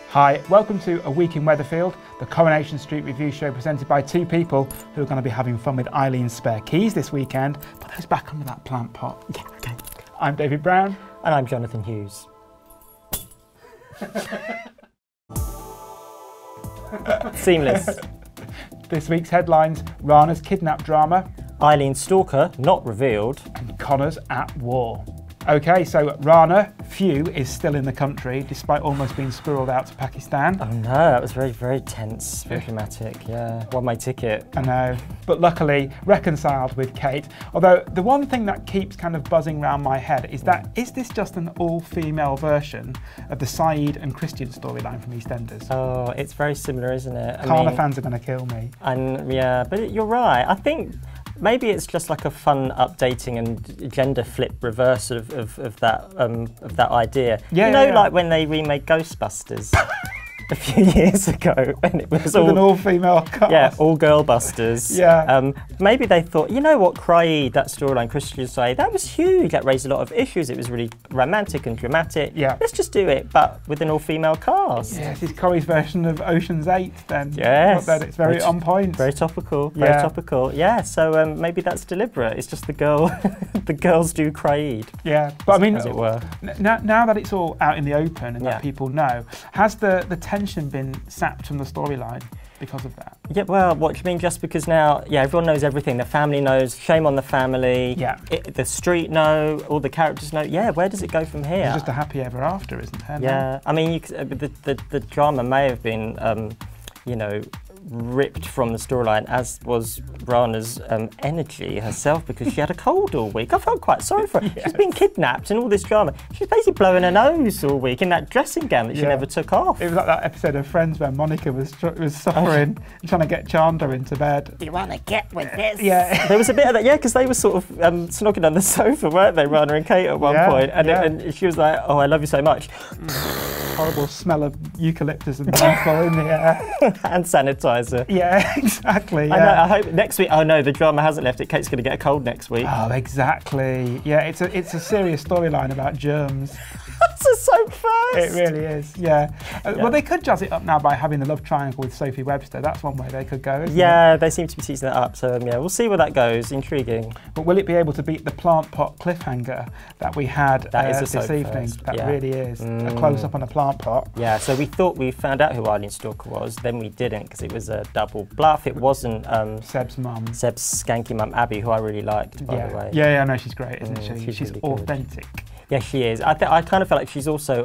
Hi, welcome to A Week in Weatherfield, the Coronation Street review show presented by two people who are going to be having fun with Eileen's spare keys this weekend. Put those back under that plant pot. Yeah, okay. I'm David Brown. And I'm Johnathon Hughes. Seamless. This week's headlines: Rana's kidnap drama, Eileen's stalker not revealed, and Connor's at war. Okay, so Rana, Few, is still in the country despite almost being squirreled out to Pakistan. Oh no, that was very, very tense, very dramatic, yeah. Won my ticket. I know, but luckily reconciled with Kate. Although the one thing that keeps kind of buzzing around my head is that, is this just an all-female version of the Saeed and Christian storyline from EastEnders? Oh, it's very similar, isn't it? Kana fans are going to kill me. And yeah, but you're right. I think maybe it's just like a fun updating and gender flip reverse of that idea. Yeah, like when they remade Ghostbusters a few years ago, and it was all an all-female cast. Yeah, all girl busters. Yeah. Maybe they thought, you know what, Cryed, that storyline, Christian say, that was huge. That raised a lot of issues. It was really romantic and dramatic. Yeah. Let's just do it, but with an all-female cast. Yes, it's Corey's version of Ocean's 8 then. Yes. Then it's very on point. Very topical. Very topical. Yeah. So maybe that's deliberate. It's just the girl, the girls do Cryed. Yeah. But I mean, as it were. Now that it's all out in the open and that people know, has the tension been sapped from the storyline because of that? Yeah, well, what do you mean? Just because now, everyone knows everything. The family knows. Shame on the family. Yeah. The street know. All the characters know. Yeah. Where does it go from here? It's just a happy ever after, isn't there? Yeah. I mean, the drama may have been, ripped from the storyline, as was Rana's energy herself, because she had a cold all week. I felt quite sorry for her. Yes. She's been kidnapped and all this drama. She's basically blowing her nose all week in that dressing gown that she never took off. It was like that episode of Friends where Monica was suffering and trying to get Chandler into bed. You want to get with this? Yeah. There was a bit of that, because they were sort of snogging on the sofa, weren't they, Rana and Kate at one point? And she was like, oh, I love you so much. Horrible smell of eucalyptus and menthol in the air. Hand sanitizer. Yeah, exactly. Yeah. I know, I hope next week. Oh no, the drama hasn't left it. Kate's going to get a cold next week. Oh, exactly. Yeah, it's a serious storyline about germs. That's a soap first. It really is. Yeah. Well, they could jazz it up now by having the love triangle with Sophie Webster. That's one way they could go. Isn't it? They seem to be teasing that up. So we'll see where that goes. Intriguing. But will it be able to beat the plant pot cliffhanger that we had this evening? First. That really is a close up on a plant pot. Yeah. So we thought we found out who Eileen Stalker was, then we didn't because it was a double bluff. It wasn't Seb's mum. Seb's skanky mum Abby, who I really liked, by the way. Yeah, I know she's great, isn't she? She's really authentic. Yeah, she is. I kind of feel like she's also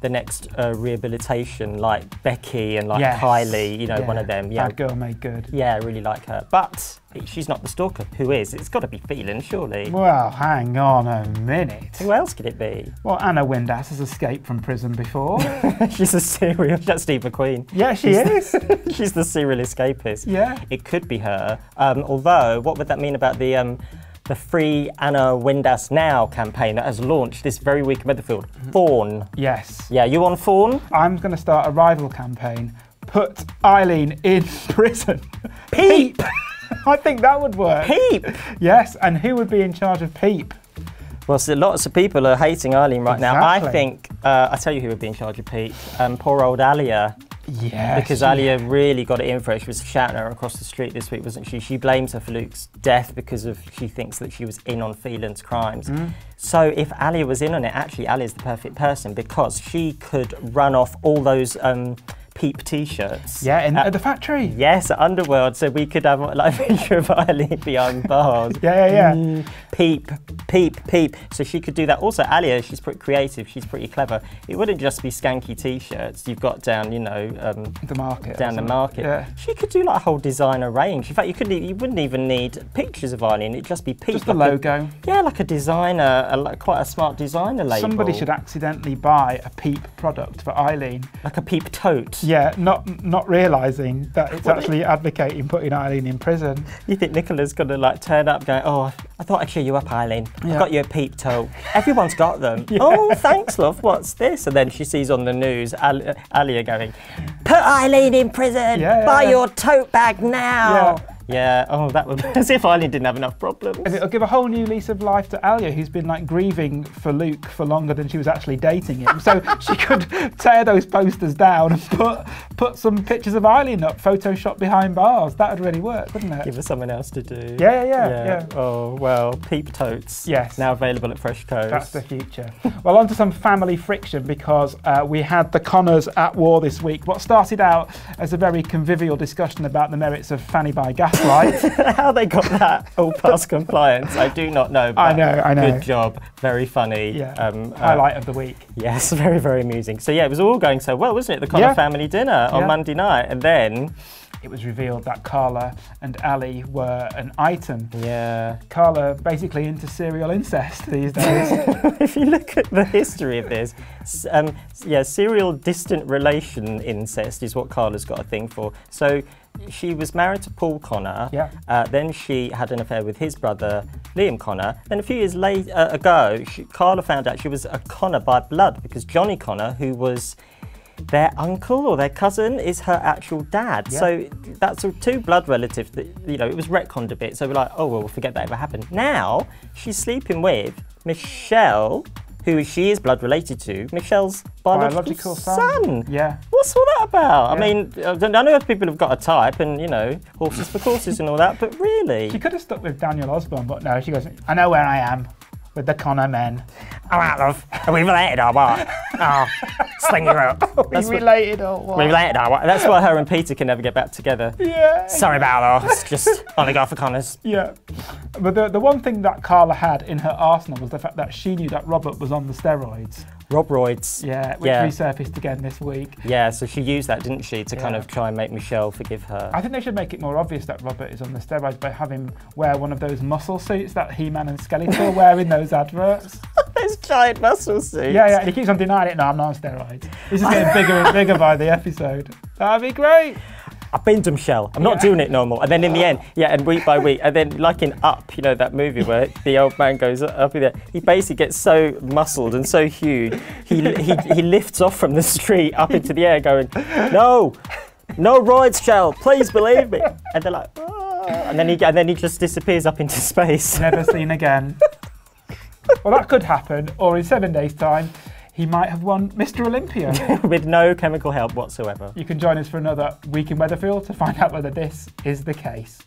the next rehabilitation, like Becky and like Kylie, one of them. Bad girl made good. Yeah, I really like her. But she's not the stalker. Who is? It's got to be Phelan, surely. Well, hang on a minute. Who else could it be? Well, Anna Windass has escaped from prison before. She's a serial. That's Steve McQueen. Yeah, she is. She's the serial escapist. Yeah. It could be her. Although, what would that mean about the Free Anna Windass Now campaign that has launched this very week in Weatherfield? Fawn. Yes. Yeah, you on Fawn? I'm going to start a rival campaign. Put Eileen in prison. Peep! I think that would work. Peep! Yes, and who would be in charge of Peep? Well, so lots of people are hating Eileen right now. I think, I tell you who would be in charge of Peep. Poor old Alia. Yes. Because Alia really got it in for her. She was shouting at her across the street this week, wasn't she? She blames her for Luke's death because she thinks that she was in on Phelan's crimes. So if Alia was in on it, actually Alia's the perfect person because she could run off all those Peep t-shirts. Yeah, at the factory. Yes, at Underworld. So we could have like a picture of Eileen behind bars. Yeah. Peep, peep, peep. So she could do that. Also, Alia, she's pretty creative. She's pretty clever. It wouldn't just be skanky t-shirts. You've got down, the market. Down the market. Yeah. She could do like a whole designer range. In fact, you wouldn't even need pictures of Eileen. It'd just be Peep. Just the logo. Like a designer, quite a smart designer label. Somebody should accidentally buy a Peep product for Eileen. Like a Peep tote. Yeah, not realising that it's actually advocating putting Eileen in prison. You think Nicola's going to turn up going, oh, I thought I'd cheer you up, Eileen. I got you a Peep tote. Everyone's got them. Oh, thanks, love. What's this? And then she sees on the news Alia going, put Eileen in prison. Buy your tote bag now. Yeah, oh, that would as if Eileen didn't have enough problems. And it'll give a whole new lease of life to Alia, who's been like grieving for Luke for longer than she was actually dating him. So she could tear those posters down and put some pictures of Eileen up, Photoshop behind bars. That would really work, wouldn't it? Give her something else to do. Yeah. Oh, well, peep totes. Yes. Now available at Fresh Coast. That's the future. Well, on to some family friction, because we had the Connors at war this week. What started out as a very convivial discussion about the merits of Fanny by gaslight. How they got that all past compliance, I do not know. But I know. Good job. Very funny. Yeah. Highlight of the week. Yes, very, very amusing. So yeah, it was all going so well, wasn't it? The Connor family dinner on Monday night, and then it was revealed that Carla and Ali were an item. Yeah. Carla basically into serial incest these days. If you look at the history of this, serial distant relation incest is what Carla's got a thing for. So she was married to Paul Connor. Yeah. Then she had an affair with his brother, Liam Connor. Then a few years ago, Carla found out she was a Connor by blood, because Johnny Connor, who was their uncle or their cousin, is her actual dad. Yeah. So that's two blood relatives that, it was retconned a bit. So we're like, oh, well, we'll forget that ever happened. Now she's sleeping with Michelle, who she is blood related to, Michelle's biological son. Yeah. What's all that about? Yeah. I mean, I know people have got a type and, horses for courses and all that, but really? She could have stuck with Daniel Osborne, but no, she goes, I know where I am. With the Connor men. All right, love. Are we related or what? Oh, sling your up. Are we related or what? We related or what? That's why her and Peter can never get back together. Yeah. Sorry about that. It's just only go for Connors. Yeah. But the one thing that Carla had in her arsenal was the fact that she knew that Robert was on the steroids. Robroids. Yeah, which resurfaced again this week. Yeah, so she used that, didn't she, to kind of try and make Michelle forgive her. I think they should make it more obvious that Robert is on the steroids by having him wear one of those muscle suits that He-Man and Skeletor wear in those adverts. Those giant muscle suits. Yeah, and he keeps on denying it. No, I'm not on steroids. He's just getting bigger and bigger by the episode. That'd be great. I've been to Michelle. I'm not doing it normal. And then in the end, and week by week, and then like in Up, that movie where the old man goes up in there, he basically gets so muscled and so huge, he lifts off from the street up into the air going, no roids, Shell, please believe me. And they're like, oh. And then he just disappears up into space. Never seen again. Well, that could happen, or in 7 days' time, he might have won Mr. Olympia. With no chemical help whatsoever. You can join us for another week in Weatherfield to find out whether this is the case.